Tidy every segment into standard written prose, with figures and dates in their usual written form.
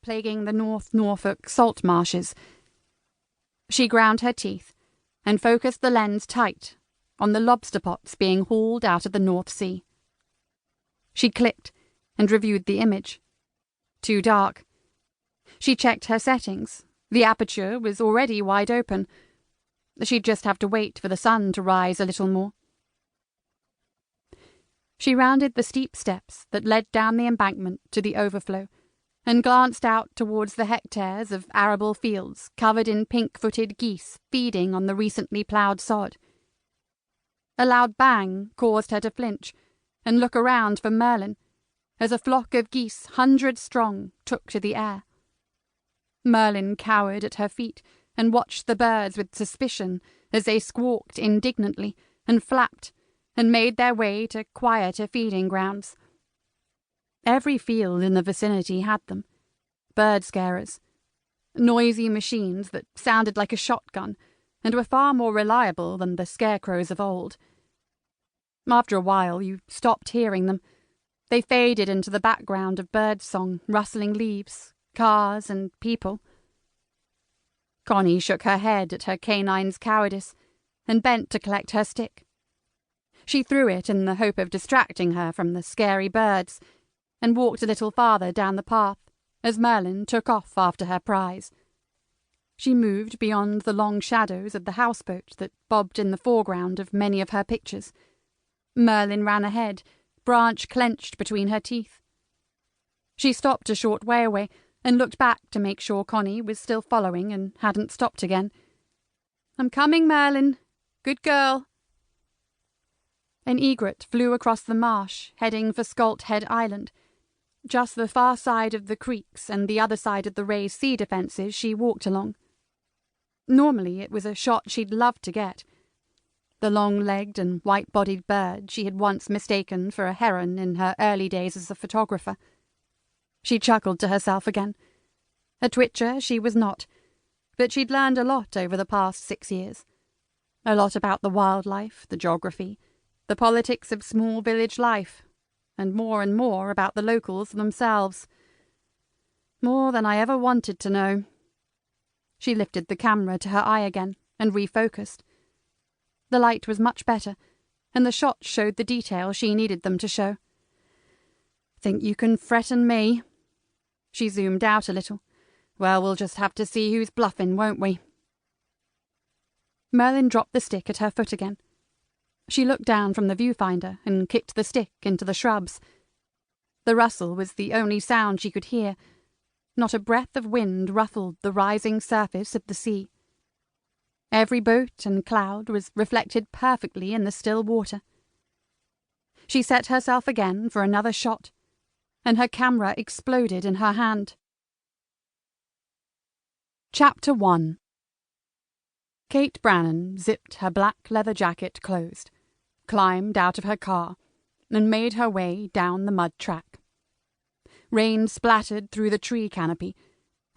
plaguing the North Norfolk salt marshes. She ground her teeth and focused the lens tight on the lobster pots being hauled out of the North Sea. She clicked and reviewed the image. Too dark. She checked her settings. The aperture was already wide open. She'd just have to wait for the sun to rise a little more. She rounded the steep steps that led down the embankment to the overflow and glanced out towards the hectares of arable fields covered in pink-footed geese feeding on the recently ploughed sod. A loud bang caused her to flinch and look around for Merlin as a flock of geese 100 strong took to the air. Merlin cowered at her feet and watched the birds with suspicion as they squawked indignantly and flapped and made their way to quieter feeding grounds. Every field in the vicinity had them. Bird scarers. Noisy machines that sounded like a shotgun and were far more reliable than the scarecrows of old. After a while you stopped hearing them. They faded into the background of birdsong, rustling leaves, cars and people. Connie shook her head at her canine's cowardice and bent to collect her stick. She threw it in the hope of distracting her from the scary birds and walked a little farther down the path as Merlin took off after her prize. She moved beyond the long shadows of the houseboat that bobbed in the foreground of many of her pictures. Merlin ran ahead, branch clenched between her teeth. She stopped a short way away and looked back to make sure Connie was still following and hadn't stopped again. "I'm coming, Merlin. Good girl." An egret flew across the marsh, heading for Scalt Head Island. Just the far side of the creeks and the other side of the raised sea defences she walked along. Normally it was a shot she'd love to get. The long-legged and white-bodied bird she had once mistaken for a heron in her early days as a photographer. She chuckled to herself again. A twitcher she was not, but she'd learned a lot over the past 6 years. A lot about the wildlife, the geography, the politics of small village life, and more about the locals themselves. More than I ever wanted to know. She lifted the camera to her eye again and refocused. The light was much better, and the shots showed the detail she needed them to show. "Think you can threaten me?" She zoomed out a little. "Well, we'll just have to see who's bluffing, won't we?" Merlin dropped the stick at her foot again. She looked down from the viewfinder and kicked the stick into the shrubs. The rustle was the only sound she could hear. Not a breath of wind ruffled the rising surface of the sea. Every boat and cloud was reflected perfectly in the still water. She set herself again for another shot, and her camera exploded in her hand. Chapter 1. Kate Brannon zipped her black leather jacket closed, climbed out of her car, and made her way down the mud track. Rain splattered through the tree canopy,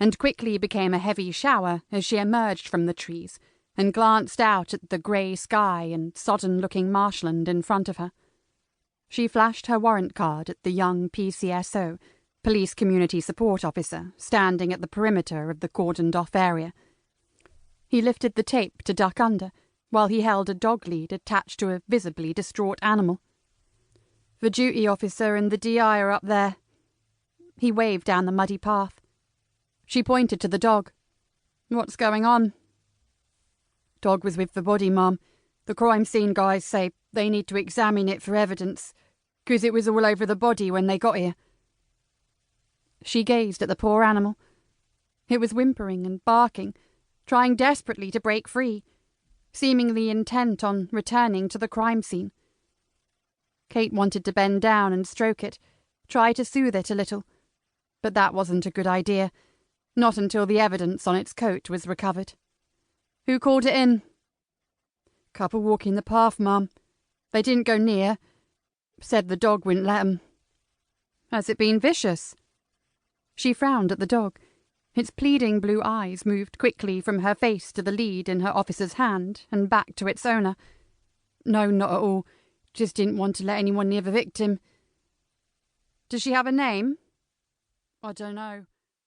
and quickly became a heavy shower as she emerged from the trees and glanced out at the grey sky and sodden-looking marshland in front of her. She flashed her warrant card at the young PCSO, Police Community Support Officer, standing at the perimeter of the cordoned-off area. He lifted the tape to duck under, while he held a dog lead attached to a visibly distraught animal. "The duty officer and the DI are up there." He waved down the muddy path. She pointed to the dog. "What's going on?" "Dog was with the body, Mum. The crime scene guys say they need to examine it for evidence, 'cause it was all over the body when they got here." She gazed at the poor animal. It was whimpering and barking, trying desperately to break free, seemingly intent on returning to the crime scene. Kate wanted to bend down and stroke it, try to soothe it a little, but that wasn't a good idea, not until the evidence on its coat was recovered. "Who called it in?" "Couple walking the path, Mum. They didn't go near. Said the dog wouldn't let 'em." "Has it been vicious?" She frowned at the dog. Its pleading blue eyes moved quickly from her face to the lead in her officer's hand and back to its owner. "No, not at all. Just didn't want to let anyone near the victim." "Does she have a name?" "I don't know."